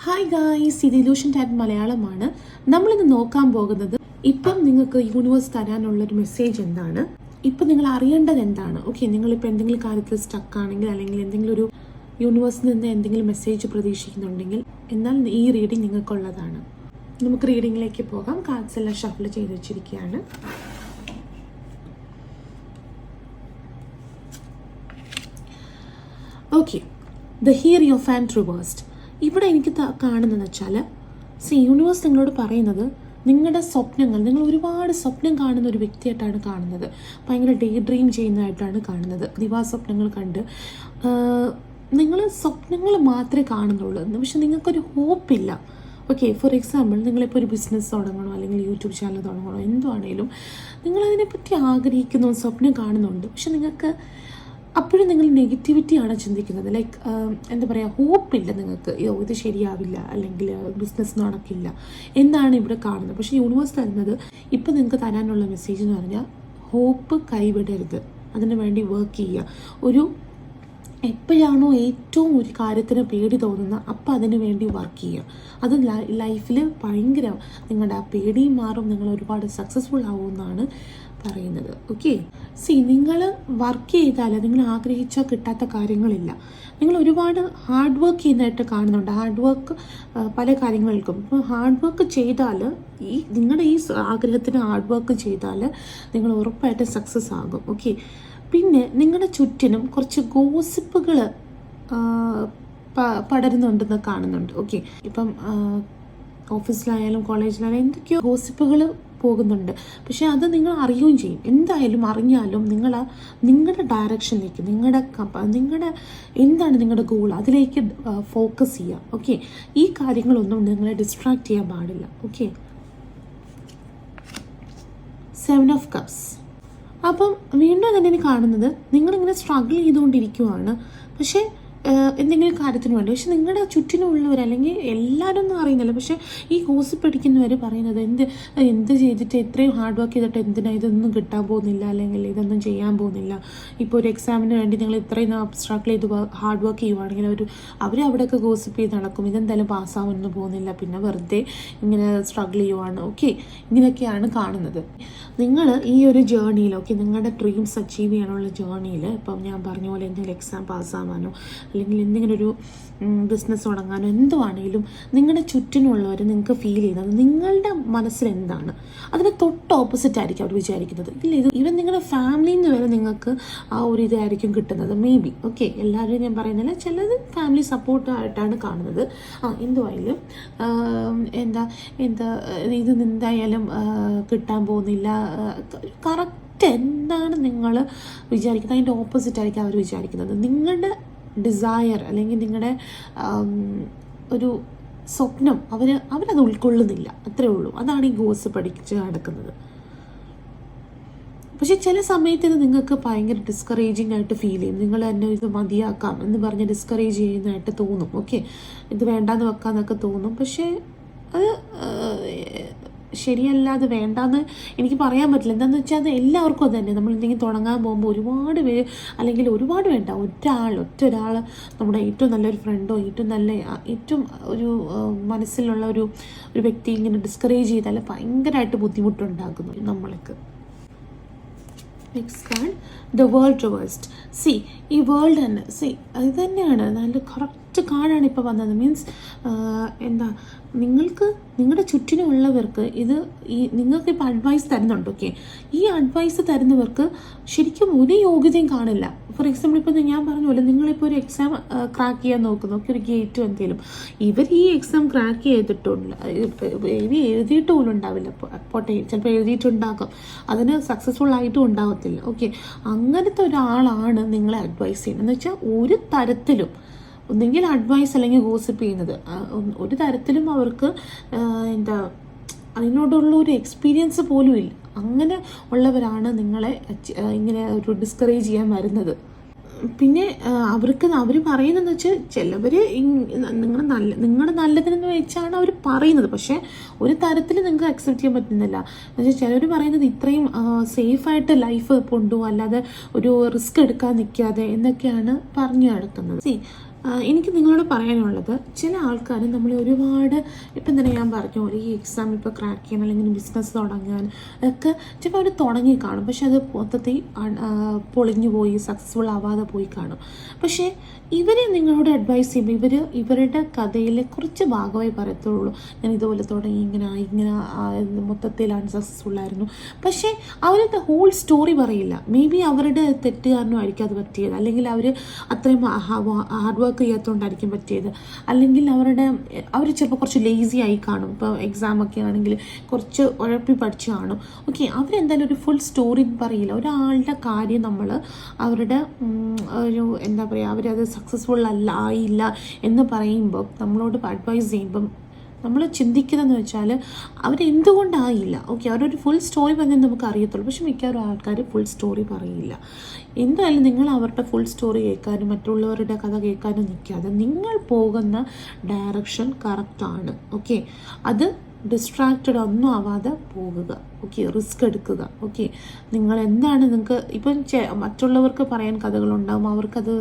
Hi guys, ഇത് illusion tat മലയാളമാണ്. നമ്മളിന്ന് നോക്കാൻ പോകുന്നത് ഇപ്പം നിങ്ങൾക്ക് യൂണിവേഴ്സ് തരാനുള്ളൊരു മെസ്സേജ് എന്താണ്, ഇപ്പം നിങ്ങൾ അറിയേണ്ടത് എന്താണ്. ഓക്കെ, നിങ്ങളിപ്പോൾ എന്തെങ്കിലും കാര്യത്തിൽ സ്റ്റക്ക് ആണെങ്കിൽ അല്ലെങ്കിൽ എന്തെങ്കിലും ഒരു യൂണിവേഴ്സിൽ നിന്ന് എന്തെങ്കിലും മെസ്സേജ് പ്രതീക്ഷിക്കുന്നുണ്ടെങ്കിൽ എന്നാൽ ഈ റീഡിംഗ് നിങ്ങൾക്കുള്ളതാണ്. നമുക്ക് റീഡിങ്ങിലേക്ക് പോകാം. കാർഡ്സ് എല്ലാം ഷഫിൾ ചെയ്ത് വെച്ചിരിക്കുകയാണ്. Okay, the here of and reversed. ഇവിടെ എനിക്ക് കാണുന്നതെന്ന് വെച്ചാൽ യൂണിവേഴ്സ് നിങ്ങളോട് പറയുന്നത് നിങ്ങളുടെ സ്വപ്നങ്ങൾ, നിങ്ങൾ ഒരുപാട് സ്വപ്നം കാണുന്ന ഒരു വ്യക്തിയായിട്ടാണ് കാണുന്നത്. ഭയങ്കര ഡേ ഡ്രീം ചെയ്യുന്നതായിട്ടാണ് കാണുന്നത്. ദിവാസ്വപ്നങ്ങൾ കണ്ട് നിങ്ങൾ സ്വപ്നങ്ങൾ മാത്രമേ കാണുന്നുള്ളൂ, പക്ഷെ നിങ്ങൾക്കൊരു ഹോപ്പില്ല. ഓക്കെ, ഫോർ എക്സാമ്പിൾ നിങ്ങളിപ്പോൾ ഒരു ബിസിനസ് തുടങ്ങണോ അല്ലെങ്കിൽ യൂട്യൂബ് ചാനൽ തുടങ്ങണോ, എന്തുവാണേലും നിങ്ങളതിനെപ്പറ്റി ആഗ്രഹിക്കുന്നു, സ്വപ്നം കാണുന്നുണ്ട്, പക്ഷെ നിങ്ങൾക്ക് അപ്പോഴും നിങ്ങൾ നെഗറ്റിവിറ്റിയാണ് ചിന്തിക്കുന്നത്. ലൈക്ക് എന്താ പറയുക, ഹോപ്പില്ല നിങ്ങൾക്ക്. ഇത് ശരിയാവില്ല അല്ലെങ്കിൽ ബിസിനസ് നടക്കില്ല എന്നാണ് ഇവിടെ കാണുന്നത്. പക്ഷേ യൂണിവേഴ്സ് തരുന്നത് ഇപ്പം നിങ്ങൾക്ക് തരാനുള്ള മെസ്സേജ് എന്ന് പറഞ്ഞാൽ ഹോപ്പ് കൈവിടരുത്, അതിനു വേണ്ടി വർക്ക് ചെയ്യുക. ഒരു എപ്പോഴാണോ ഏറ്റവും ഒരു കാര്യത്തിന് പേടി തോന്നുന്നത് അപ്പം അതിനു വേണ്ടി വർക്ക് ചെയ്യുക. അത് ലൈഫിൽ ഭയങ്കര നിങ്ങളുടെ ആ പേടിയും മാറും, നിങ്ങൾ ഒരുപാട് സക്സസ്ഫുൾ ആവുമെന്നാണ് പറയുന്നത്. ഓക്കെ, നിങ്ങൾ വർക്ക് ചെയ്താൽ നിങ്ങൾ ആഗ്രഹിച്ചാൽ കിട്ടാത്ത കാര്യങ്ങളില്ല. നിങ്ങൾ ഒരുപാട് ഹാർഡ് വർക്ക് ചെയ്യുന്നതായിട്ട് കാണുന്നുണ്ട്. ഹാർഡ് വർക്ക് പല കാര്യങ്ങൾക്കും. ഇപ്പോൾ ഹാർഡ് വർക്ക് ചെയ്താൽ നിങ്ങളുടെ ഈ ആഗ്രഹത്തിന് ഹാർഡ് വർക്ക് ചെയ്താൽ നിങ്ങൾ ഉറപ്പായിട്ടും സക്സസ് ആകും. ഓക്കെ, പിന്നെ നിങ്ങളുടെ ചുറ്റിനും കുറച്ച് ഗോസിപ്പുകൾ പടരുന്നുണ്ടെന്ന് കാണുന്നുണ്ട്. ഓക്കെ, ഇപ്പം ഓഫീസിലായാലും കോളേജിലായാലും എന്തൊക്കെയോ ഗോസിപ്പുകൾ പോകുന്നുണ്ട്, പക്ഷെ അത് നിങ്ങൾ അറിയുകയും ചെയ്യും. എന്തായാലും അറിഞ്ഞാലും നിങ്ങളുടെ ഡയറക്ഷനിലേക്ക്, നിങ്ങളുടെ എന്താണ് നിങ്ങളുടെ ഗോൾ, അതിലേക്ക് ഫോക്കസ് ചെയ്യുക. ഓക്കെ, ഈ കാര്യങ്ങളൊന്നും നിങ്ങളെ ഡിസ്ട്രാക്ട് ചെയ്യാൻ പാടില്ല. Okay, 7 of cups. അപ്പം വീണ്ടും തന്നെ കാണുന്നത് നിങ്ങളിങ്ങനെ സ്ട്രഗിൾ ചെയ്തുകൊണ്ടിരിക്കുവാണ്, പക്ഷേ എന്തെങ്കിലും കാര്യത്തിന് വേണ്ടി. പക്ഷെ നിങ്ങളുടെ ചുറ്റിനുള്ളവർ അല്ലെങ്കിൽ എല്ലാവരും ഒന്നും അറിയുന്നില്ല, പക്ഷേ ഈ ഗോസിപ്പ് അടിക്കുന്നവർ പറയുന്നത് എന്ത് ചെയ്തിട്ട് ഇത്രയും ഹാർഡ് വർക്ക് ചെയ്തിട്ട് എന്തിനാ ഇതൊന്നും കിട്ടാൻ പോകുന്നില്ല അല്ലെങ്കിൽ ഇതൊന്നും ചെയ്യാൻ പോകുന്നില്ല. ഇപ്പോൾ ഒരു എക്സാമിന് വേണ്ടി നിങ്ങൾ ഇത്രയും സ്ട്രഗിൾ ചെയ്ത് ഹാർഡ് വർക്ക് ചെയ്യുവാണെങ്കിൽ അവർ അവിടെയൊക്കെ ഗോസിപ്പ് ചെയ്ത് നടക്കും. ഇതെന്തായാലും പാസ്സാവാനൊന്നും പോകുന്നില്ല, പിന്നെ വെറുതെ ഇങ്ങനെ സ്ട്രഗിൾ ചെയ്യുവാണ്. ഓക്കെ, ഇങ്ങനെയൊക്കെയാണ് കാണുന്നത്. നിങ്ങൾ ഈ ഒരു ജേർണിയിൽ, ഓക്കെ, നിങ്ങളുടെ ഡ്രീംസ് അച്ചീവ് ചെയ്യാനുള്ള ജേർണിയിൽ ഇപ്പം ഞാൻ പറഞ്ഞ പോലെ എന്തെങ്കിലും എക്സാം പാസ്സാവാനോ അല്ലെങ്കിൽ എന്തെങ്കിലും ഒരു ബിസിനസ് തുടങ്ങാനോ എന്തുവാണെങ്കിലും നിങ്ങളുടെ ചുറ്റിനുള്ളവർ നിങ്ങൾക്ക് ഫീൽ ചെയ്യുന്നത് നിങ്ങളുടെ മനസ്സിൽ എന്താണ് അതിന് തൊട്ട് ഓപ്പോസിറ്റ് ആയിരിക്കും അവർ വിചാരിക്കുന്നത്. ഇല്ല, ഈവൻ നിങ്ങളുടെ ഫാമിലിയിൽ നിന്ന് വരെ നിങ്ങൾക്ക് ആ ഒരു ഇതായിരിക്കും കിട്ടുന്നത്. May be. ഓക്കെ, എല്ലാവരും ഞാൻ പറയുന്നില്ല, ചിലത് ഫാമിലി സപ്പോർട്ടായിട്ടാണ് കാണുന്നത്. എന്തുവായാലും എന്താ ഇത് എന്തായാലും കിട്ടാൻ പോകുന്നില്ല, കറക്റ്റ് എന്താണ് നിങ്ങൾ വിചാരിക്കുന്നത് അതിൻ്റെ ഓപ്പോസിറ്റ് ആയിരിക്കും അവർ വിചാരിക്കുന്നത്. നിങ്ങളുടെ ഡിസയർ അല്ലെങ്കിൽ നിങ്ങളുടെ ഒരു സ്വപ്നം അവരത് ഉൾക്കൊള്ളുന്നില്ല, അത്രേ ഉള്ളൂ. അതാണ് ഈ ഗോസിപ്പ് പഠിച്ച് നടക്കുന്നത്. പക്ഷെ ചില സമയത്ത് ഇത് നിങ്ങൾക്ക് ഭയങ്കര ഡിസ്കറേജിങ് ആയിട്ട് ഫീൽ ചെയ്യും. നിങ്ങൾ എന്നെ ഇത് മതിയാക്കാം എന്ന് പറഞ്ഞ് ഡിസ്കറേജ് ചെയ്യുന്നതായിട്ട് തോന്നും. ഓക്കെ, ഇത് വേണ്ടാന്ന് വെക്കാന്നൊക്കെ തോന്നും, പക്ഷേ അത് ശരിയല്ലാതെ വേണ്ടാന്ന് എനിക്ക് പറയാൻ പറ്റില്ല. എന്താണെന്ന് വെച്ചാൽ അത് എല്ലാവർക്കും അത് തന്നെ. നമ്മൾ എന്തെങ്കിലും തുടങ്ങാൻ പോകുമ്പോൾ ഒരുപാട് പേര് അല്ലെങ്കിൽ ഒരുപാട് വേണ്ട, ഒറ്റൊരാൾ നമ്മുടെ ഏറ്റവും നല്ലൊരു ഫ്രണ്ടോ ഏറ്റവും ഒരു മനസ്സിലുള്ള ഒരു വ്യക്തി ഇങ്ങനെ ഡിസ്കറേജ് ചെയ്താൽ ഭയങ്കരമായിട്ട് ബുദ്ധിമുട്ടുണ്ടാക്കുന്നു നമ്മൾക്ക്. Next card, the world reversed. ഈ വേൾഡ് തന്നെ ഇത് തന്നെയാണ് നല്ല കറക്റ്റ് കാർഡാണ് ഇപ്പോൾ വന്നത്. മീൻസ് എന്താ, നിങ്ങളുടെ ചുറ്റിനുള്ളവർക്ക് നിങ്ങൾക്കിപ്പോൾ അഡ്വൈസ് തരുന്നുണ്ട്. ഓക്കെ, ഈ അഡ്വൈസ് തരുന്നവർക്ക് ശരിക്കും ഒരു യോഗ്യതയും കാണില്ല. ഫോർ എക്സാമ്പിൾ ഇപ്പോൾ ഞാൻ പറഞ്ഞ പോലെ നിങ്ങളിപ്പോൾ ഒരു എക്സാം ക്രാക്ക് ചെയ്യാൻ നോക്കുന്നു, ഓക്കെ, ഒരു ഗേറ്റോ എന്തെങ്കിലും, ഇവർ ഈ എക്സാം ക്രാക്ക് ചെയ്തിട്ടില്ല, എഴുതിയിട്ട് പോലും ഉണ്ടാവില്ല. പോട്ടെ, ചിലപ്പോൾ എഴുതിയിട്ടുണ്ടാകും, അതിന് സക്സസ്ഫുൾ ആയിട്ടും ഉണ്ടാകത്തില്ല. ഓക്കെ, അങ്ങനത്തെ ഒരാളാണ് നിങ്ങളെ അഡ്വൈസ് ചെയ്യുന്നത്. എന്ന് വെച്ചാൽ ഒരു തരത്തിലും ഒന്നെങ്കിൽ അഡ്വൈസ് അല്ലെങ്കിൽ ഗോസിപ്പ് ചെയ്യുന്നത്, ഒരു തരത്തിലും അവർക്ക് അതിനോടുള്ള ഒരു എക്സ്പീരിയൻസ് പോലും ഇല്ല. അങ്ങനെ ഉള്ളവരാണ് നിങ്ങളെ ഇങ്ങനെ ഒരു ഡിസ്കറേജ് ചെയ്യാൻ വരുന്നത്. പിന്നെ അവർ പറയുന്നതെന്ന് വെച്ചാൽ ചിലവർ നിങ്ങളുടെ നല്ലതിനെന്ന് വെച്ചാണ് അവർ പറയുന്നത്, പക്ഷേ ഒരു തരത്തിൽ നിങ്ങൾക്ക് അക്സെപ്റ്റ് ചെയ്യാൻ പറ്റുന്നില്ല. എന്നുവെച്ചാൽ ചിലർ പറയുന്നത് ഇത്രയും സേഫായിട്ട് ലൈഫ് കൊണ്ടുപോകും, അല്ലാതെ ഒരു റിസ്ക് എടുക്കാൻ നിൽക്കാതെ എന്നൊക്കെയാണ് പറഞ്ഞു നടക്കുന്നത്. എനിക്ക് നിങ്ങളോട് പറയാനുള്ളത്, ചില ആൾക്കാർ നമ്മൾ ഒരുപാട് ഇപ്പം തന്നെ ഞാൻ പറഞ്ഞ പോലെ ഈ എക്സാം ഇപ്പോൾ ക്രാക്ക് ചെയ്യാൻ അല്ലെങ്കിൽ ബിസിനസ് തുടങ്ങാൻ ഒക്കെ ചിലപ്പോൾ അവർ തുടങ്ങി കാണും, പക്ഷെ അത് മൊത്തത്തിൽ പൊളിഞ്ഞു പോയി സക്സസ്ഫുൾ ആവാതെ പോയി കാണും. പക്ഷേ ഇവരെ നിങ്ങളോട് അഡ്വൈസ് ചെയ്യുമ്പോൾ ഇവരുടെ കഥയിലെ കുറച്ച് ഭാഗമായി പറയത്തുള്ളൂ. ഞാൻ ഇതുപോലെ തുടങ്ങി ഇങ്ങനെ മൊത്തത്തിൽ അൺസക്സസ്ഫുൾ ആയിരുന്നു. പക്ഷേ അവരുടെ ഹോൾ സ്റ്റോറി പറയില്ല. മേ ബി അവരുടെ തെറ്റ് കാരണമായിരിക്കും അത് പറ്റിയത്, അല്ലെങ്കിൽ അവർ അത്രയും ഹാർഡ് വർക്ക് ചെയ്യാത്തതുകൊണ്ടായിരിക്കും പറ്റിയത്, അല്ലെങ്കിൽ അവർ ചിലപ്പോൾ കുറച്ച് ലേസി ആയി കാണും. ഇപ്പോൾ എക്സാമൊക്കെ ആണെങ്കിൽ കുറച്ച് ഉഴപ്പി പഠിച്ച് കാണും. ഓക്കെ, അവരെന്തായാലും ഒരു ഫുൾ സ്റ്റോറി പറയില്ല. ഒരാളുടെ കാര്യം നമ്മൾ അവരുടെ ഒരു എന്താ പറയുക, അവരത് സക്സസ്ഫുൾ ആയില്ല എന്ന് പറയുമ്പോൾ നമ്മളോട് അഡ്വൈസ് ചെയ്യുമ്പം നമ്മൾ ചിന്തിക്കുന്നതെന്ന് വെച്ചാൽ അവരെന്തുകൊണ്ടായില്ല. ഓക്കെ, അവരൊരു ഫുൾ സ്റ്റോറി പറഞ്ഞാൽ നമുക്ക് അറിയത്തുള്ളൂ, പക്ഷെ മിക്കവാറും ആൾക്കാർ ഫുൾ സ്റ്റോറി പറയില്ല. എന്തായാലും നിങ്ങൾ അവരുടെ ഫുൾ സ്റ്റോറി കേൾക്കാനും മറ്റുള്ളവരുടെ കഥ കേൾക്കാനും നിൽക്കാതെ നിങ്ങൾ പോകുന്ന ഡയറക്ഷൻ കറക്റ്റാണ്. ഓക്കെ, അത് ഡിസ്ട്രാക്റ്റഡ് ഒന്നും ആവാതെ പോകുക. ഓക്കെ, റിസ്ക് എടുക്കുക. ഓക്കെ, നിങ്ങൾ എന്താണ് നിങ്ങൾക്ക് ഇപ്പം മറ്റുള്ളവർക്ക് പറയാൻ കഥകളുണ്ടാകും, അവർക്കത്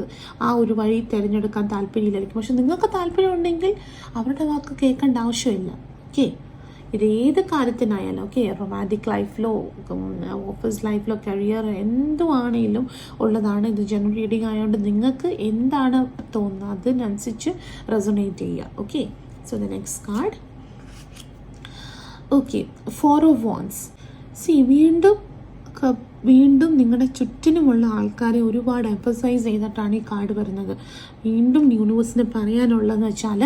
ആ ഒരു വഴി തിരഞ്ഞെടുക്കാൻ താല്പര്യമില്ലായിരിക്കും. പക്ഷെ നിങ്ങൾക്ക് താല്പര്യമുണ്ടെങ്കിൽ അവരുടെ വാക്ക് കേൾക്കേണ്ട ആവശ്യമില്ല. ഓക്കെ, ഇതേത് കാര്യത്തിനായാലും, ഓക്കെ, റൊമാൻറ്റിക് ലൈഫിലോ ഓഫീസ് ലൈഫിലോ കരിയർ എന്തുവാണെങ്കിലും ഉള്ളതാണ്. ഇത് ജനറൽ റീഡിങ് ആയതുകൊണ്ട് നിങ്ങൾക്ക് എന്താണ് തോന്നുന്നത് അതിനനുസരിച്ച് റെസൊണേറ്റ് ചെയ്യുക. Okay, so the next card. Okay, 4 of Wands. വീണ്ടും നിങ്ങളുടെ ചുറ്റിനുമുള്ള ആൾക്കാരെ ഒരുപാട് എംഫസൈസ് ചെയ്തിട്ടാണ് ഈ കാർഡ് വരുന്നത്. വീണ്ടും യൂണിവേഴ്സിന് പറയാനുള്ളതെന്ന് വെച്ചാൽ,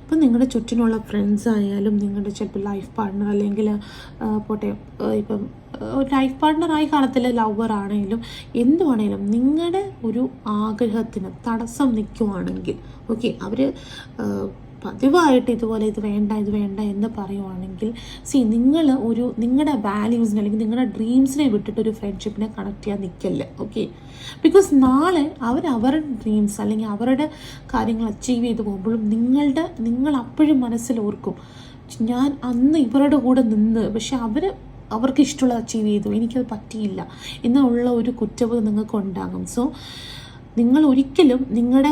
ഇപ്പം നിങ്ങളുടെ ചുറ്റിനുള്ള ഫ്രണ്ട്സ് ആയാലും, നിങ്ങളുടെ ചിലപ്പോൾ ലൈഫ് പാർട്ട്ണർ അല്ലെങ്കിൽ പോട്ടെ ഇപ്പം ലൈഫ് പാർട്ട്ണറായി കാണത്തില്ല, ലവർ ആണെങ്കിലും എന്തുവാണെങ്കിലും നിങ്ങളുടെ ഒരു ആഗ്രഹത്തിന് തടസ്സം നിൽക്കുവാണെങ്കിൽ, ഓക്കെ, അവർ പതിവായിട്ട് ഇതുപോലെ ഇത് വേണ്ട എന്ന് പറയുവാണെങ്കിൽ, നിങ്ങളുടെ വാല്യൂസിനെ അല്ലെങ്കിൽ നിങ്ങളുടെ ഡ്രീംസിനെ വിട്ടിട്ടൊരു ഫ്രണ്ട്ഷിപ്പിനെ കണക്ട് ചെയ്യാൻ നിൽക്കല്ലേ. ഓക്കെ, ബിക്കോസ് നാളെ അവരുടെ ഡ്രീംസ് അല്ലെങ്കിൽ അവരുടെ കാര്യങ്ങൾ അച്ചീവ് ചെയ്ത് പോകുമ്പോഴും നിങ്ങൾ അപ്പോഴും മനസ്സിൽ ഓർക്കും, ഞാൻ അന്ന് ഇവരുടെ കൂടെ നിന്ന് പക്ഷെ അവർക്ക് ഇഷ്ടമുള്ളത് അച്ചീവ് ചെയ്തു, എനിക്കത് പറ്റിയില്ല എന്നുള്ള ഒരു കുറ്റബോധം നിങ്ങൾക്ക് ഉണ്ടാകും. സോ നിങ്ങൾ ഒരിക്കലും നിങ്ങളുടെ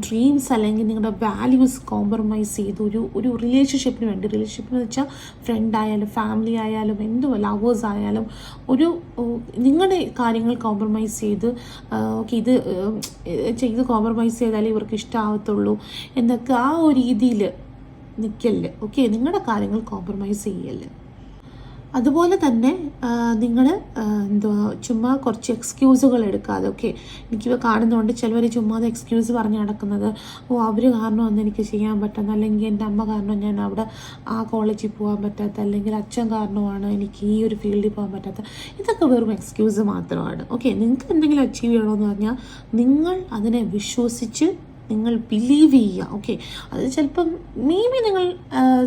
ഡ്രീംസ് അല്ലെങ്കിൽ നിങ്ങളുടെ വാല്യൂസ് കോംപ്രമൈസ് ചെയ്ത് ഒരു റിലേഷൻഷിപ്പിന് വേണ്ടി, റിലേഷൻഷിപ്പ് വെച്ചാൽ ഫ്രണ്ട് ആയാലും ഫാമിലി ആയാലും എന്തോ ലവേഴ്സ് ആയാലും നിങ്ങളുടെ കാര്യങ്ങൾ കോംപ്രമൈസ് ചെയ്ത് ഓക്കെ ഇത് കോംപ്രമൈസ് ചെയ്താലേ ഇവർക്ക് ഇഷ്ടമാവത്തുള്ളൂ എന്നൊക്കെ ആ ഒരു രീതിയിൽ നിൽക്കല്ലേ. ഓക്കെ, നിങ്ങളുടെ കാര്യങ്ങൾ കോംപ്രമൈസ് ചെയ്യല്ലേ. അതുപോലെ തന്നെ നിങ്ങൾ ചുമ്മാ കുറച്ച് എക്സ്ക്യൂസുകൾ എടുക്കാതെ, ഓക്കെ, എനിക്കിവ കാണുന്നതുകൊണ്ട് ചിലവർ ചുമ്മാതെ എക്സ്ക്യൂസ് പറഞ്ഞ് നടക്കുന്നത്, അവർ കാരണമാണ് എനിക്ക് ചെയ്യാൻ പറ്റുന്നത്, അല്ലെങ്കിൽ എൻ്റെ അമ്മ കാരണം ഞാൻ അവിടെ ആ കോളേജിൽ പോകാൻ പറ്റാത്ത, അല്ലെങ്കിൽ അച്ഛൻ കാരണമാണ് എനിക്ക് ഈ ഒരു ഫീൽഡിൽ പോകാൻ പറ്റാത്ത, ഇതൊക്കെ വെറും എക്സ്ക്യൂസ് മാത്രമാണ്. ഓക്കെ, നിങ്ങൾക്ക് എന്തെങ്കിലും അച്ചീവ് ചെയ്യണമെന്ന് പറഞ്ഞാൽ നിങ്ങൾ അതിനെ വിശ്വസിച്ച് നിങ്ങൾ ബിലീവ് ചെയ്യുക. ഓക്കെ, അത് ചിലപ്പം മേ ബി നിങ്ങൾ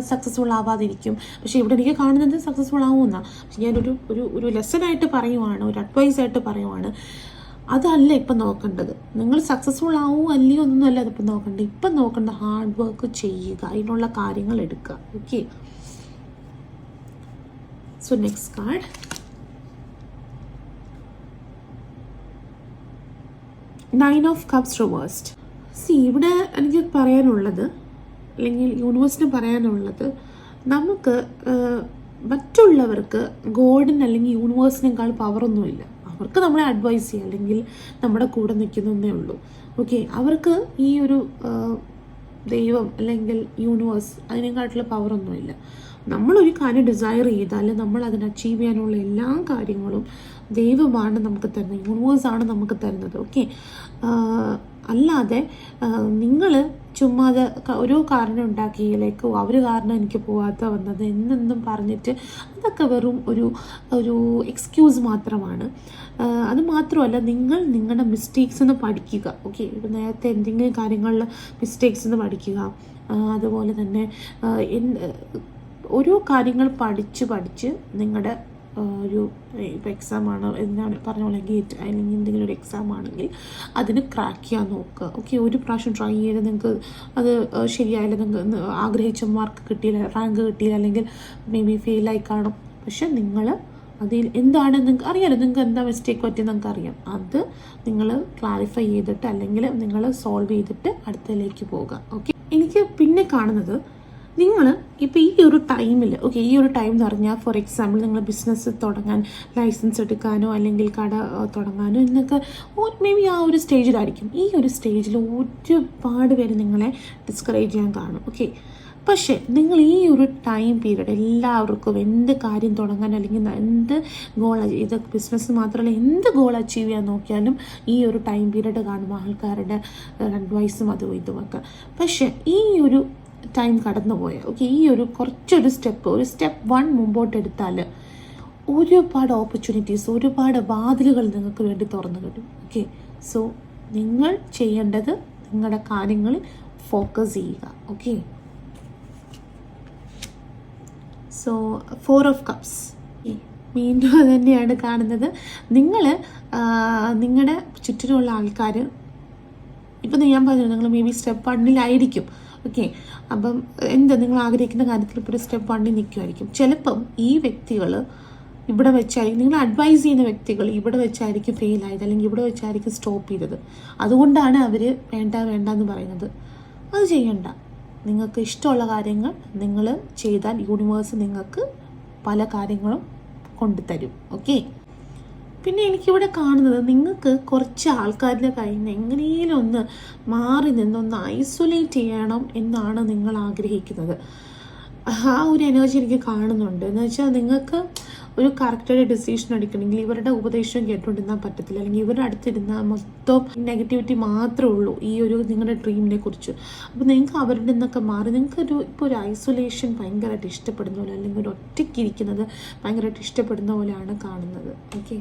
സക്സസ്ഫുൾ ആവാതിരിക്കും, പക്ഷേ ഇവിടെ എനിക്ക് കാണുന്നത് സക്സസ്ഫുൾ ആവുമെന്നാണ്. പക്ഷെ ഞാനൊരു ഒരു ലെസനായിട്ട് പറയുവാണ്, ഒരു അഡ്വൈസായിട്ട് പറയുവാണ്. അതല്ല ഇപ്പം നോക്കേണ്ടത്. നിങ്ങൾ സക്സസ്ഫുൾ ആവുമോ അല്ലയോ ഒന്നുമല്ല അതിപ്പം നോക്കേണ്ടത്. ഇപ്പം നോക്കേണ്ട ഹാർഡ് വർക്ക് ചെയ്യുക, അതിനുള്ള കാര്യങ്ങൾ എടുക്കുക. Okay, so next card. Nine of Cups reversed. ഇവിടെ എനിക്ക് പറയാനുള്ളത്, അല്ലെങ്കിൽ യൂണിവേഴ്സിന് പറയാനുള്ളത്, നമുക്ക് മറ്റുള്ളവർക്ക് ഗോഡിന് അല്ലെങ്കിൽ യൂണിവേഴ്സിനേക്കാൾ പവറൊന്നുമില്ല. അവർക്ക് നമ്മളെ അഡ്വൈസ് ചെയ്യുക അല്ലെങ്കിൽ നമ്മുടെ കൂടെ നിൽക്കുന്നതേ ഉള്ളൂ. ഓക്കെ, അവർക്ക് ഈ ഒരു ദൈവം അല്ലെങ്കിൽ യൂണിവേഴ്സ് അതിനെക്കാട്ടുള്ള പവറൊന്നുമില്ല. നമ്മളൊരു കാര്യം ഡിസയർ ചെയ്താൽ നമ്മൾ അതിന് അച്ചീവ് ചെയ്യാനുള്ള എല്ലാ കാര്യങ്ങളും ദൈവമാണ് നമുക്ക് തരുന്നത്, യൂണിവേഴ്സാണ് നമുക്ക് തരുന്നത്. ഓക്കെ, അല്ലാതെ നിങ്ങൾ ചുമ്മാതെ ഓരോ കാരണം ഉണ്ടാക്കിയില്ലേക്കോ അവർ കാരണം എനിക്ക് പോകാത്ത വന്നത് എന്നെന്നും പറഞ്ഞിട്ട് അതൊക്കെ വെറും ഒരു എക്സ്ക്യൂസ് മാത്രമാണ്. അത് മാത്രമല്ല, നിങ്ങൾ നിങ്ങളുടെ മിസ്റ്റേക്സ് നിന്ന് പഠിക്കുക. ഓക്കെ, ഇപ്പം നേരത്തെ എന്തെങ്കിലും കാര്യങ്ങളിൽ മിസ്റ്റേക്സ് നിന്ന് പഠിക്കുക. അതുപോലെ തന്നെ ഓരോ കാര്യങ്ങൾ പഠിച്ച് നിങ്ങളുടെ ഒരു ഇപ്പോൾ എക്സാമാണ് എന്താണ് പറഞ്ഞ പോലെ ഗേറ്റ് അല്ലെങ്കിൽ എന്തെങ്കിലും ഒരു എക്സാം ആണെങ്കിൽ അതിന് ക്രാക്ക് ചെയ്യാൻ നോക്കുക. ഓക്കെ, ഒരു പ്രാവശ്യം ട്രൈ ചെയ്ത് നിങ്ങൾക്ക് അത് ശരിയായില്ല, നിങ്ങൾക്ക് ആഗ്രഹിച്ച മാർക്ക് കിട്ടിയില്ല, റാങ്ക് കിട്ടിയില്ല, അല്ലെങ്കിൽ മേ ബി ഫെയിലായി കാണും. പക്ഷെ നിങ്ങൾ അതിൽ എന്താണ് നിങ്ങൾക്ക് അറിയാലോ, നിങ്ങൾക്ക് എന്താ മിസ്റ്റേക്ക് പറ്റി നിങ്ങൾക്ക് അറിയാം. അത് നിങ്ങൾ ക്ലാരിഫൈ ചെയ്തിട്ട് അല്ലെങ്കിൽ നിങ്ങൾ സോൾവ് ചെയ്തിട്ട് അടുത്തതിലേക്ക് പോകുക. ഓക്കെ. എനിക്ക് പിന്നെ കാണുന്നത്, നിങ്ങൾ ഇപ്പോൾ ഈ ഒരു ടൈമിൽ, ഓക്കെ, ഈ ഒരു ടൈം എന്ന് പറഞ്ഞാൽ ഫോർ എക്സാമ്പിൾ നിങ്ങൾ ബിസിനസ് തുടങ്ങാൻ ലൈസൻസ് എടുക്കാനോ അല്ലെങ്കിൽ കട തുടങ്ങാനോ എന്നൊക്കെ മേ ബി ആ ഒരു സ്റ്റേജിലായിരിക്കും. ഈ ഒരു സ്റ്റേജിൽ ഒരുപാട് പേര് നിങ്ങളെ ഡിസ്കറേജ് ചെയ്യാൻ കാണും. ഓക്കെ. പക്ഷേ നിങ്ങൾ ഈ ഒരു ടൈം പീരീഡ് എല്ലാവർക്കും എന്ത് കാര്യം തുടങ്ങാൻ അല്ലെങ്കിൽ എന്ത് ഗോൾ, ഇത് ബിസിനസ് മാത്രമല്ല എന്ത് ഗോൾ അച്ചീവ് ചെയ്യാൻ നോക്കിയാലും ഈ ഒരു ടൈം പീരീഡ് കാണുമ്പോൾ ആൾക്കാരുടെ അഡ്വൈസും അതും ഇതുമൊക്കെ. പക്ഷേ ഈ ഒരു ടൈം കടന്നു പോയാൽ, ഓക്കെ, ഈ ഒരു കുറച്ചൊരു സ്റ്റെപ്പ് 1 മുമ്പോട്ട് എടുത്താൽ ഒരുപാട് ഓപ്പർച്യൂണിറ്റീസ്, ഒരുപാട് വാതിലുകൾ നിങ്ങൾക്ക് വേണ്ടി തുറന്നു കിട്ടും. ഓക്കെ. സോ നിങ്ങൾ ചെയ്യേണ്ടത് നിങ്ങളുടെ കാര്യങ്ങളിൽ ഫോക്കസ് ചെയ്യുക. ഓക്കെ. സോ 4 ഓഫ് കപ്സ് വീണ്ടും അത് തന്നെയാണ് കാണുന്നത്. നിങ്ങളുടെ ചുറ്റിലുള്ള ആൾക്കാർ, ഇപ്പം ഞാൻ പറഞ്ഞു നിങ്ങൾ മേ ബി സ്റ്റെപ്പ് 1 ഓക്കെ. അപ്പം നിങ്ങൾ ആഗ്രഹിക്കുന്ന കാര്യത്തിൽ ഇപ്പോൾ ഒരു സ്റ്റെപ്പ് 1 നിൽക്കുമായിരിക്കും. ചിലപ്പം ഈ വ്യക്തികൾ ഇവിടെ വെച്ചായിരിക്കും, നിങ്ങൾ അഡ്വൈസ് ചെയ്യുന്ന വ്യക്തികൾ ഇവിടെ വെച്ചായിരിക്കും ഫെയിൽ ആയത്, അല്ലെങ്കിൽ ഇവിടെ വെച്ചായിരിക്കും സ്റ്റോപ്പ് ചെയ്തത്. അതുകൊണ്ടാണ് അവർ വേണ്ട എന്ന് പറയുന്നത്. അത് ചെയ്യണ്ട. നിങ്ങൾക്ക് ഇഷ്ടമുള്ള കാര്യങ്ങൾ നിങ്ങൾ ചെയ്താൽ യൂണിവേഴ്സ് നിങ്ങൾക്ക് പല കാര്യങ്ങളും കൊണ്ടുതരും. ഓക്കെ. പിന്നെ എനിക്കിവിടെ കാണുന്നത്, നിങ്ങൾക്ക് കുറച്ച് ആൾക്കാരുടെ കയ്യിൽ നിന്ന് എങ്ങനെയും ഒന്ന് മാറി നിന്നൊന്ന് ഐസൊലേറ്റ് ചെയ്യണം എന്നാണ് നിങ്ങൾ ആഗ്രഹിക്കുന്നത്. ആ ഒരു എനർജി എനിക്ക് കാണുന്നുണ്ട്. എന്ന് വെച്ചാൽ നിങ്ങൾക്ക് ഒരു കറക്റ്റായിട്ട് ഡിസിഷൻ എടുക്കണമെങ്കിൽ ഇവരുടെ ഉപദേശം കേട്ടുകൊണ്ടിരുന്നാൽ പറ്റത്തില്ല, അല്ലെങ്കിൽ ഇവരുടെ അടുത്തിരുന്നാൽ മൊത്തം നെഗറ്റിവിറ്റി മാത്രമേ ഉള്ളൂ ഈ ഒരു നിങ്ങളുടെ ഡ്രീമിനെ കുറിച്ച്. അപ്പോൾ നിങ്ങൾക്ക് അവരുടെ നിന്നൊക്കെ മാറി നിങ്ങൾക്ക് ഇപ്പോൾ ഒരു ഐസൊലേഷൻ ഭയങ്കരമായിട്ട് ഇഷ്ടപ്പെടുന്ന പോലെ, അല്ലെങ്കിൽ ഒരു ഒറ്റയ്ക്ക് ഇരിക്കുന്നത് ഭയങ്കരമായിട്ട് ഇഷ്ടപ്പെടുന്ന പോലെയാണ് കാണുന്നത്. Okay.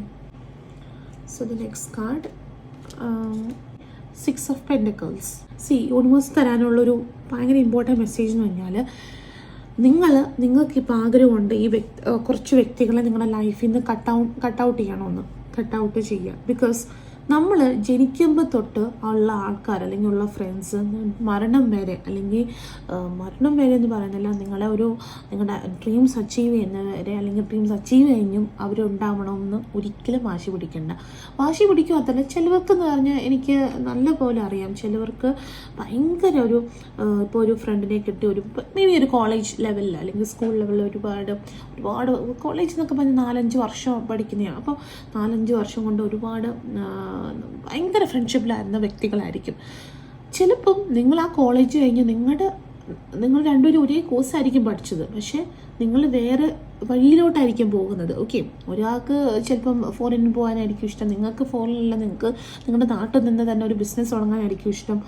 So the next card, 6 of Pentacles. Universe തരാനുള്ളൊരു ഭയങ്കര ഇമ്പോർട്ടൻറ്റ് മെസ്സേജ് എന്ന് പറഞ്ഞാൽ, നിങ്ങൾക്കിപ്പോൾ ആഗ്രഹമുണ്ട് കുറച്ച് വ്യക്തികളെ നിങ്ങളുടെ ലൈഫിൽ നിന്ന് കട്ട് ഔട്ട് ചെയ്യണമെന്ന്, കട്ട് ഔട്ട് ചെയ്യുക. ബിക്കോസ് നമ്മൾ ജനിക്കുമ്പോൾ തൊട്ട് ഉള്ള ആൾക്കാർ അല്ലെങ്കിൽ ഉള്ള ഫ്രണ്ട്സ് മരണം വരെ എന്ന് പറയുന്നില്ല, നിങ്ങളുടെ ഡ്രീംസ് അച്ചീവ് ചെയ്യുന്നവരെ അല്ലെങ്കിൽ ഡ്രീംസ് അച്ചീവ് കഴിഞ്ഞും അവരുണ്ടാവണമെന്ന് ഒരിക്കലും വാശി പിടിക്കാത്തല്ല. ചിലവർക്കെന്ന് പറഞ്ഞാൽ എനിക്ക് നല്ല പോലെ അറിയാം, ചിലവർക്ക് ഭയങ്കര ഇപ്പോൾ ഒരു ഫ്രണ്ടിനെ കിട്ടി മേ ബി ഒരു കോളേജ് ലെവലിൽ അല്ലെങ്കിൽ സ്കൂൾ ലെവലിൽ ഒരുപാട് കോളേജ് എന്നൊക്കെ പറഞ്ഞാൽ 4-5 വർഷം പഠിക്കുന്നതാണ്. അപ്പോൾ 4-5 വർഷം കൊണ്ട് ഒരുപാട് ഭയങ്കര ഫ്രണ്ട്ഷിപ്പിലായിരുന്ന വ്യക്തികളായിരിക്കും. ചിലപ്പം നിങ്ങൾ ആ കോളേജ് കഴിഞ്ഞ് നിങ്ങൾ രണ്ടുപേരും ഒരേ കോഴ്സായിരിക്കും പഠിച്ചത്, പക്ഷേ നിങ്ങൾ വേറെ വഴിയിലോട്ടായിരിക്കും പോകുന്നത്. ഓക്കെ. ഒരാൾക്ക് ചിലപ്പം ഫോറിന് പോകാനായിരിക്കും ഇഷ്ടം, നിങ്ങൾക്ക് ഫോറിനല്ല, നിങ്ങൾക്ക് നിങ്ങളുടെ നാട്ടിൽ നിന്ന് തന്നെ ഒരു ബിസിനസ് തുടങ്ങാനായിരിക്കും ഇഷ്ടം.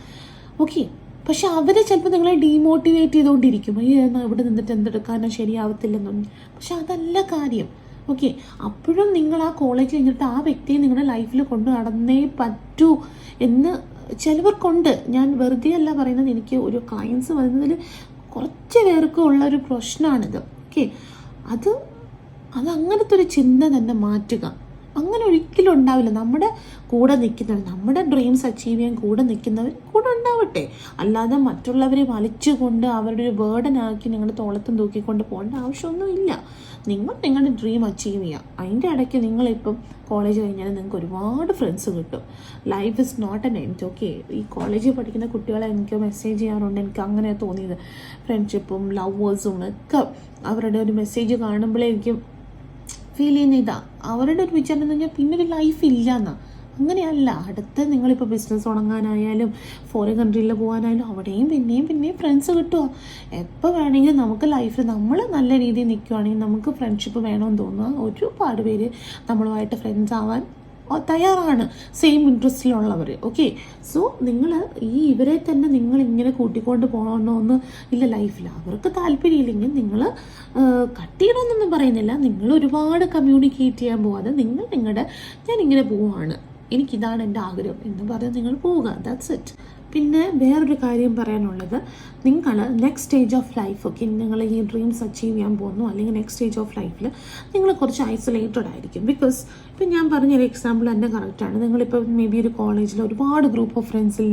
ഓക്കെ. പക്ഷെ അവർ ചിലപ്പോൾ നിങ്ങളെ ഡീമോട്ടിവേറ്റ് ചെയ്തുകൊണ്ടിരിക്കും, ഇവിടെ നിന്നിട്ട് എന്തെടുക്കാനോ ശരിയാവത്തില്ലെന്നൊന്നും. പക്ഷെ അതല്ല കാര്യം. ഓക്കെ. അപ്പോഴും നിങ്ങൾ ആ കോളേജ് കഴിഞ്ഞിട്ട് ആ വ്യക്തിയെ നിങ്ങളുടെ ലൈഫിൽ കൊണ്ടു നടന്നേ പറ്റൂ എന്ന് ചിലവർക്കുണ്ട്. ഞാൻ വെറുതെ അല്ല പറയുന്നത്, എനിക്ക് ഒരു ക്ലയൻസ് വരുന്നതിൽ കുറച്ച് പേർക്ക് ഉള്ളൊരു പ്രശ്നമാണിത്. ഓക്കെ. അത് അങ്ങനത്തെ ഒരു ചിന്ത തന്നെ മാറ്റുക. അങ്ങനെ ഒരിക്കലും ഉണ്ടാവില്ല. നമ്മുടെ കൂടെ നിൽക്കുന്നവർ, നമ്മുടെ ഡ്രീംസ് അച്ചീവ് ചെയ്യാൻ കൂടെ നിൽക്കുന്നവർ കൂടെ ഉണ്ടാവട്ടെ. അല്ലാതെ മറ്റുള്ളവരെ വലിച്ചുകൊണ്ട് അവരുടെ ഒരു ബേർഡനാക്കി നിങ്ങളുടെ തോളത്തും തൂക്കിക്കൊണ്ട് പോകേണ്ട ആവശ്യമൊന്നുമില്ല. നിങ്ങൾ നിങ്ങളുടെ ഡ്രീം അച്ചീവ് ചെയ്യുക. അതിൻ്റെ ഇടയ്ക്ക് നിങ്ങളിപ്പം കോളേജ് കഴിഞ്ഞാൽ നിങ്ങൾക്ക് ഒരുപാട് ഫ്രണ്ട്സ് കിട്ടും. Life is not an end. Okay. ഈ കോളേജിൽ പഠിക്കുന്ന കുട്ടികളെ എനിക്ക് മെസ്സേജ് ചെയ്യാറുണ്ട്, എനിക്ക് അങ്ങനെ തോന്നിയത്. ഫ്രണ്ട്ഷിപ്പും ലവേഴ്സും ഒക്കെ അവരുടെ ഒരു മെസ്സേജ് കാണുമ്പോഴേ എനിക്ക് ഫീൽ ചെയ്യുന്ന അവരുടെ ഒരു വിചാരം എന്ന് പറഞ്ഞാൽ പിന്നൊരു ലൈഫ് ഇല്ല എന്നാ. അങ്ങനെയല്ല. അടുത്ത് നിങ്ങളിപ്പോൾ ബിസിനസ് തുടങ്ങാനായാലും ഫോറിൻ കൺട്രിയിൽ പോകാനായാലും അവിടെയും പിന്നെയും ഫ്രണ്ട്സ് കിട്ടുമോ. എപ്പോൾ വേണമെങ്കിലും നമുക്ക് ലൈഫിൽ നമ്മൾ നല്ല രീതിയിൽ നിൽക്കുകയാണെങ്കിൽ നമുക്ക് ഫ്രണ്ട്ഷിപ്പ് വേണമെന്ന് തോന്നുക. ഒരുപാട് പേര് നമ്മളുമായിട്ട് ഫ്രണ്ട്സ് ആവാൻ തയ്യാറാണ്, സെയിം ഇൻട്രസ്റ്റിലുള്ളവർ. ഓക്കെ. സോ ഇവരെ തന്നെ നിങ്ങൾ ഇങ്ങനെ കൂട്ടിക്കൊണ്ട് പോകണമെന്ന് ഇല്ല ലൈഫിൽ. അവർക്ക് താല്പര്യമില്ലെങ്കിൽ നിങ്ങൾ കട്ട് ചെയ്യണമെന്നൊന്നും പറയുന്നില്ല. നിങ്ങൾ ഒരുപാട് കമ്മ്യൂണിക്കേറ്റ് ചെയ്യാൻ പോകാതെ ഞാനിങ്ങനെ പോവാണ്, എനിക്കിതാണ് എൻ്റെ ആഗ്രഹം എന്ന് പറഞ്ഞ് നിങ്ങൾ പോവുക. That's it. പിന്നെ വേറൊരു കാര്യം പറയാനുള്ളത്, നിങ്ങൾ next stage of life, okay, നിങ്ങൾ ഈ ഡ്രീംസ് അച്ചീവ് ചെയ്യാൻ പോകുന്നു അല്ലെങ്കിൽ നെക്സ്റ്റ് സ്റ്റേജ് ഓഫ് ലൈഫിൽ നിങ്ങൾ കുറച്ച് ഐസൊലേറ്റഡ് ആയിരിക്കും. ബിക്കോസ് ഇപ്പം ഞാൻ പറഞ്ഞൊരു എക്സാമ്പിൾ തന്നെ കറക്റ്റാണ്. നിങ്ങളിപ്പോൾ മേ ബി ഒരു കോളേജിൽ ഒരുപാട് ഗ്രൂപ്പ് ഓഫ് ഫ്രണ്ട്സിൽ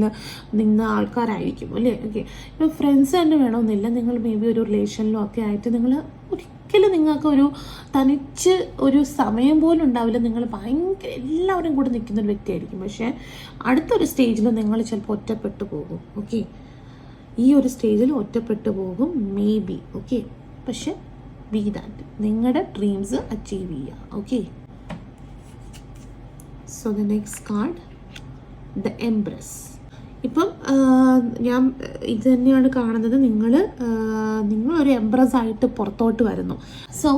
നിന്ന ആൾക്കാരായിരിക്കും അല്ലേ. ഓക്കെ. ഇപ്പോൾ ഫ്രണ്ട്സ് തന്നെ വേണമെന്നില്ല, നിങ്ങൾ മേ ബി ഒരു റിലേഷനിലോ ഒക്കെ ആയിട്ട് നിങ്ങൾ ഒരിക്കലും നിങ്ങൾക്കൊരു തനിച്ച് ഒരു സമയം പോലും ഉണ്ടാവില്ല. നിങ്ങൾ ഭയങ്കര എല്ലാവരും കൂടെ നിൽക്കുന്ന ഒരു വ്യക്തിയായിരിക്കും. പക്ഷേ അടുത്തൊരു സ്റ്റേജിൽ നിങ്ങൾ ചിലപ്പോൾ ഒറ്റപ്പെട്ടു പോകും. ഓക്കെ, ഈ ഒരു സ്റ്റേജിൽ ഒറ്റപ്പെട്ടു പോകും മേ ബി. ഓക്കെ, പക്ഷെ ബി ദാറ്റ്, നിങ്ങളുടെ ഡ്രീംസ് അച്ചീവ് ചെയ്യുക. Okay, so the next card, the empress. ഇപ്പം ഞാൻ ഇത് തന്നെയാണ് കാണുന്നത്. നിങ്ങളൊരു എംപ്രസ് ആയിട്ട് പുറത്തോട്ട് വരുന്നു. സോ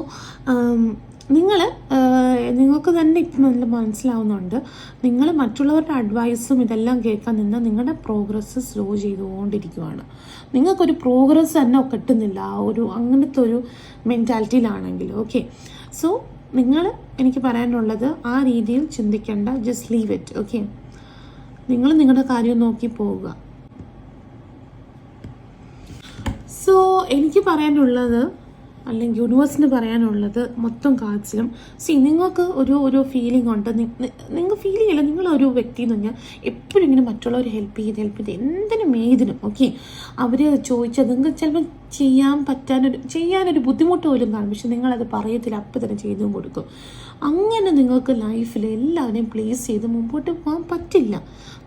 നിങ്ങൾക്ക് തന്നെ ഇപ്പം നല്ല മനസ്സിലാവുന്നുണ്ട്, നിങ്ങൾ മറ്റുള്ളവരുടെ അഡ്വൈസും ഇതെല്ലാം കേൾക്കാൻ നിന്നാൽ നിങ്ങളുടെ പ്രോഗ്രസ് സ്ലോ ചെയ്തുകൊണ്ടിരിക്കുകയാണ്. നിങ്ങൾക്കൊരു പ്രോഗ്രസ് തന്നെ കിട്ടുന്നില്ല അങ്ങനത്തെ ഒരു മെൻറ്റാലിറ്റിയിലാണെങ്കിൽ. ഓക്കെ, സോ എനിക്ക് പറയാനുള്ളത് ആ രീതിയിൽ ചിന്തിക്കേണ്ട, ജസ്റ്റ് ലീവ് ഇറ്റ്. ഓക്കെ, നിങ്ങൾ നിങ്ങളുടെ കാര്യം നോക്കി പോവുക. സോ എനിക്ക് പറയാനുള്ളത്, അല്ലെങ്കിൽ യൂണിവേഴ്സിന് പറയാനുള്ളത് മൊത്തം കാർഡ്സിലും നിങ്ങൾക്ക് ഒരു ഫീലിംഗ് ഉണ്ട്. നിങ്ങൾ ഫീൽ ചെയ്യില്ല, നിങ്ങളൊരു വ്യക്തി എന്ന് പറഞ്ഞാൽ എപ്പോഴും ഇങ്ങനെ മറ്റുള്ളവർ ഹെൽപ്പ് ചെയ്ത് ഏതിനും. ഓക്കെ, അവർ ചോദിച്ചത് നിങ്ങൾക്ക് ചിലപ്പോൾ ചെയ്യാനൊരു ബുദ്ധിമുട്ട് പോലും കാണും. പക്ഷെ നിങ്ങളത് പറയത്തില്ല, അപ്പം തന്നെ ചെയ്തും കൊടുക്കും. അങ്ങനെ നിങ്ങൾക്ക് ലൈഫിൽ എല്ലാവരെയും പ്ലേസ് ചെയ്ത് മുമ്പോട്ട് പോകാൻ പറ്റില്ല.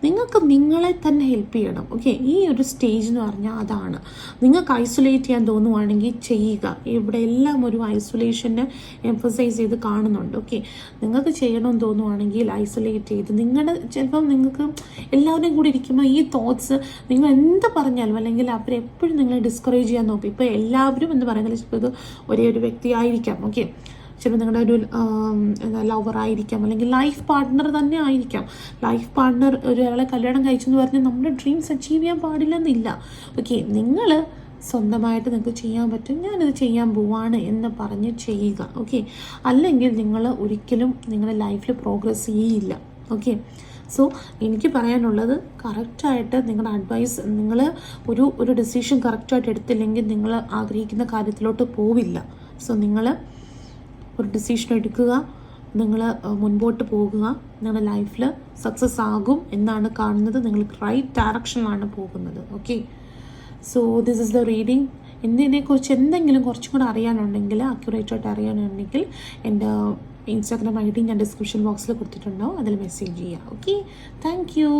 നിങ്ങൾക്ക് നിങ്ങളെ തന്നെ ഹെൽപ്പ് ചെയ്യണം. ഓക്കെ, ഈ ഒരു സ്റ്റേജ് എന്ന് പറഞ്ഞാൽ അതാണ്. നിങ്ങൾക്ക് ഐസൊലേറ്റ് ചെയ്യാൻ തോന്നുവാണെങ്കിൽ ചെയ്യുക. ഇവിടെ എല്ലാം ഒരു ഐസൊലേഷനെ എംഫസൈസ് ചെയ്ത് കാണുന്നുണ്ട്. ഓക്കെ, നിങ്ങൾക്ക് ചെയ്യണമെന്ന് തോന്നുവാണെങ്കിൽ ഐസൊലേറ്റ് ചെയ്ത് ചിലപ്പം നിങ്ങൾക്ക് എല്ലാവരുടെയും കൂടി ഇരിക്കുമ്പോൾ ഈ തോട്ട്സ് നിങ്ങൾ എന്ത് പറഞ്ഞാലും, അല്ലെങ്കിൽ അവരെപ്പോഴും നിങ്ങളെ ഡിസ്കറേജ് ചെയ്യാൻ നോക്കും. ഇപ്പോൾ എല്ലാവരും എന്ന് പറയുന്നത് ചിലപ്പോൾ ഇത് ഒരേ ഒരു വ്യക്തി ആയിരിക്കാം. ഓക്കെ, ചിലപ്പോൾ നിങ്ങളുടെ ഒരു ലവർ ആയിരിക്കാം, അല്ലെങ്കിൽ ലൈഫ് പാർട്ട്ണർ തന്നെ ആയിരിക്കാം. ലൈഫ് പാർട്ട്ണർ ഒരാളെ കല്യാണം കഴിച്ചെന്ന് പറഞ്ഞാൽ നമ്മുടെ ഡ്രീംസ് അച്ചീവ് ചെയ്യാൻ പാടില്ലെന്നില്ല. ഓക്കെ, നിങ്ങൾ സ്വന്തമായിട്ട് നിങ്ങൾക്ക് ചെയ്യാൻ പറ്റും, ഞാനിത് ചെയ്യാൻ പോവാണ് എന്ന് പറഞ്ഞ് ചെയ്യുക. ഓക്കെ, അല്ലെങ്കിൽ നിങ്ങൾ ഒരിക്കലും നിങ്ങളുടെ ലൈഫിൽ പ്രോഗ്രസ് ചെയ്യില്ല. ഓക്കെ, സോ എനിക്ക് പറയാനുള്ളത്, കറക്റ്റായിട്ട് നിങ്ങളുടെ അഡ്വൈസ്, നിങ്ങൾ ഒരു ഡിസിഷൻ കറക്റ്റായിട്ട് എടുത്തില്ലെങ്കിൽ നിങ്ങൾ ആഗ്രഹിക്കുന്ന കാര്യത്തിലോട്ട് പോവില്ല. സോ നിങ്ങൾ ഒരു ഡിസിഷൻ എടുക്കുക, നിങ്ങൾ മുൻപോട്ട് പോകുക, നിങ്ങളുടെ ലൈഫിൽ സക്സസ് ആകും എന്നാണ് കാണുന്നത്. നിങ്ങൾ റൈറ്റ് ഡയറക്ഷനിലാണ് പോകുന്നത്. Okay, so this is the reading. ഇതിനെക്കുറിച്ച് എന്തെങ്കിലും കുറച്ചും കൂടെ അറിയാനുണ്ടെങ്കിൽ, അക്യുറേറ്റായിട്ട് അറിയാനുണ്ടെങ്കിൽ എൻ്റെ ഇൻസ്റ്റാഗ്രാം ID ഞാൻ ഡിസ്ക്രിപ്ഷൻ ബോക്സിൽ കൊടുത്തിട്ടുണ്ടാവും, അതിൽ മെസ്സേജ് ചെയ്യുക. Okay, thank you.